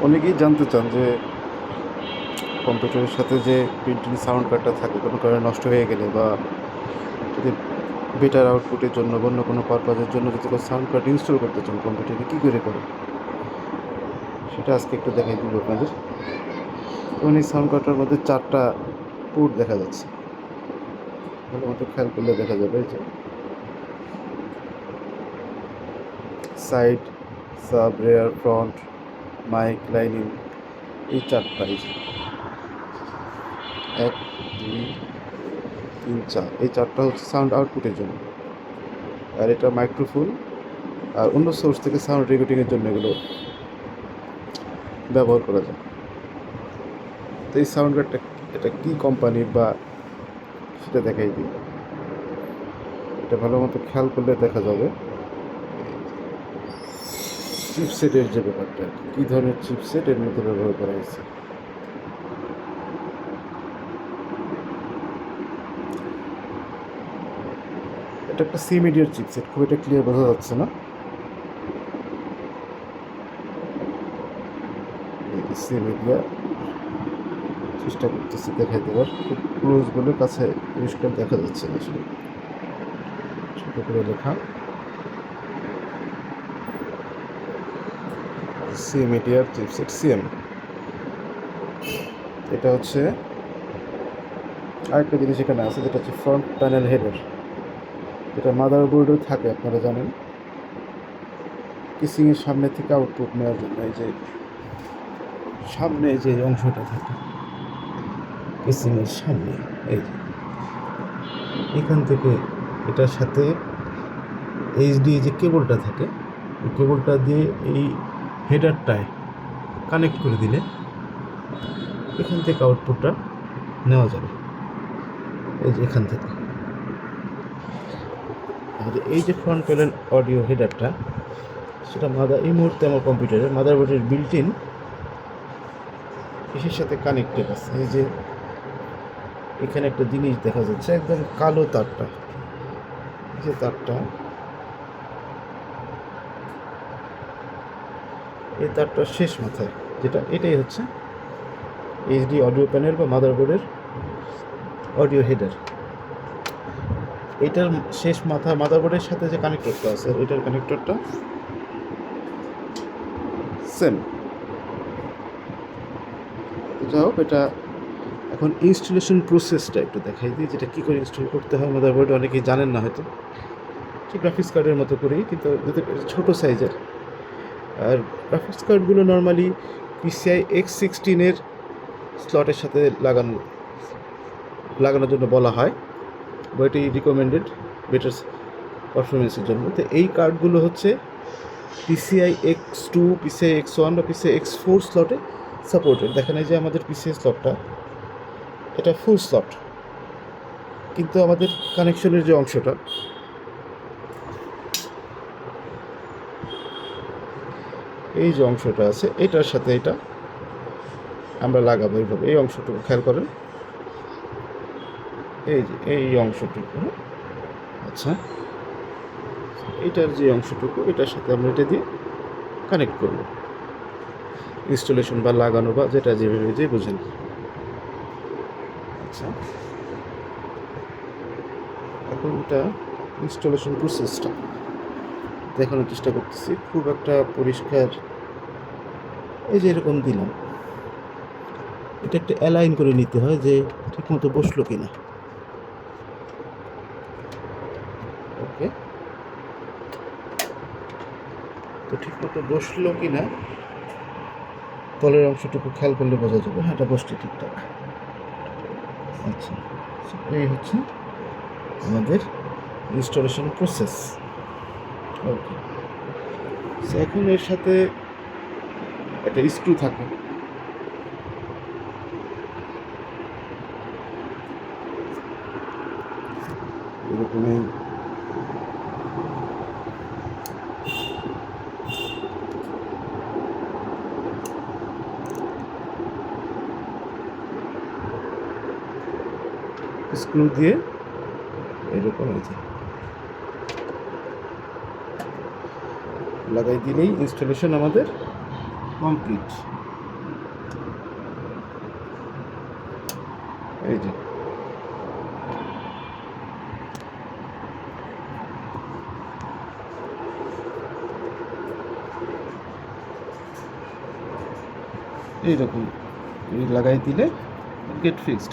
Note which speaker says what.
Speaker 1: অনেকেই জানতে চান যে কম্পিউটারের সাথে যে বিল্ট-ইন সাউন্ড কার্ডটা থাকে কোনো কারণে নষ্ট হয়ে গেলে বা যদি বেটার আউটপুটের জন্য বা অন্য কোনো পারপাজের জন্য যদি কোনো সাউন্ড কার্ড ইনস্টল করতে চান কম্পিউটারে কী করে করে সেটা আজকে একটু দেখাই দিব আপনাদের। যেমন এই সাউন্ড কার্ডটার মধ্যে 4টা পোর্ট দেখা যাচ্ছে, ভালো মতো খেয়াল করলে দেখা যাবে যে side, sub, rear, front, mic, lining, এই 4টা, এই যে 1, 2, 3, 4, এই 4টা হচ্ছে সাউন্ড আউটপুটের জন্য, আর এটা মাইক্রোফোন আর অন্য সোর্স থেকে সাউন্ড রেকর্ডিংয়ের জন্য এগুলো ব্যবহার করা যায়। তো এই সাউন্ড কার্ডটা এটা কী কোম্পানির বা সেটা দেখাই দিই। এটা ভালো মতো খেয়াল করলে দেখা যাবে চিপসেটের যে ব্যাপারটা, কী ধরনের চিপসেট এর মধ্যে ব্যবহার করা হয়েছে। এটা একটা সি মিডিয়ার চিপসেট, খুব এটা ক্লিয়ার বোঝা যাচ্ছে না। সি মিডিয়া চেষ্টা করতেছি দেখাই দেওয়ার, খুব ক্লোজ বলে কাছে পরিষ্কার দেখা যাচ্ছে না, আসলে ছোট করে লেখা সি মিডিয়ার চিপসেট সিএম। এটা হচ্ছে আরেকটা জিনিস এখানে আছে, যেটা হচ্ছে ফ্রন্ট প্যানেল হেডার, যেটা মাদারবোর্ডেও থাকে আপনারা জানেন, কিসিংয়ের সামনে থেকে আউটপুট নেওয়ার জন্য। এই যে সামনে যে অংশটা থাকে কিসিংয়ের সামনে, এই যে এখান থেকে এটার সাথে এইচডি যে কেবলটা থাকে, এই কেবলটা দিয়ে এই হেডারটায় কানেক্ট করে দিলে এখান থেকে আউটপুটটা নেওয়া যাবে, এই যে এখান থেকে। আর এই যে ফ্রন্ট প্যানেল অডিও হেডারটা, সেটা এই মুহূর্তে আমার কম্পিউটারের মাদারবোর্ডের বিল্ট-ইন এর সাথে কানেক্টেড আছে। এই যে এখানে একটা জিনিস দেখা যাচ্ছে, একদম কালো তারটা, এই যে তারটা, এই তারটার শেষ মাথায় যেটা, এটাই হচ্ছে এইচডি অডিও প্যানেল বা মাদারবোর্ডের অডিও হেডার। এটার শেষ মাথা মাদারবোর্ডের সাথে যে কানেক্টরটা আছে, এটার কানেক্টরটা সেম। যাই হোক, এটা এখন ইনস্টলেশন প্রসেসটা একটু দেখাই দিই, যেটা কী করে ইনস্টল করতে হয় মাদারবোর্ডে। অনেকেই জানেন না হয়তো, ঠিক গ্রাফিক্স কার্ডের মতো করেই, কিন্তু যদি ছোটো সাইজের। আর গ্রাফিক্স কার্ডগুলো নর্মালি PCI X16 স্লটের সাথে লাগানোর জন্য বলা হয়, বা এটি রিকমেন্ডেড বেটার পারফরমেন্সের জন্য। তো এই কার্ডগুলো হচ্ছে PCI X2, PCI X1 বা PCI X4 স্লটে সাপোর্টেড। দেখেন এই যে আমাদের PCI স্লটটা, এটা ফুল স্লট, কিন্তু আমাদের কানেকশনের যে অংশটা, এই যে অংশটা আছে, এটার সাথে এটা আমরা লাগাবো এইভাবে। এই অংশটুকু খেয়াল করেন, এই যে এই অংশটুকু, আচ্ছা, এটার যে অংশটুকু, এটার সাথে আমরা এটা দিয়ে কানেক্ট করব, ইনস্টলেশন বা লাগানো বা যেটা যেভাবে যে বুঝেন। আচ্ছা, এখন এটা ইনস্টলেশন প্রসেসটা দেখানোর চেষ্টা করতেছি, খুব একটা পরিষ্কার। এই যে এরকম দিলাম, এটা একটা অ্যালাইন করে নিতে হয় যে ঠিকমতো বসলো কিনা। ওকে, তো ঠিকমতো বসলো কিনা তলের অংশটুকু খেয়াল করলে বোঝা যাবে, হ্যাঁ এটা বসছে ঠিকঠাক। আচ্ছা, এই হচ্ছে আমাদের ইনস্টলেশন প্রসেস। ওকে, এখন এর সাথে একটা স্ক্রু থাকে, এরকম স্ক্রু দিয়ে এরকম এই যে লাগাই দিলেই ইনস্টলেশন আমাদের কমপ্লিট। এই যে এইরকম লাগাই দিলে গেট ফিক্সড।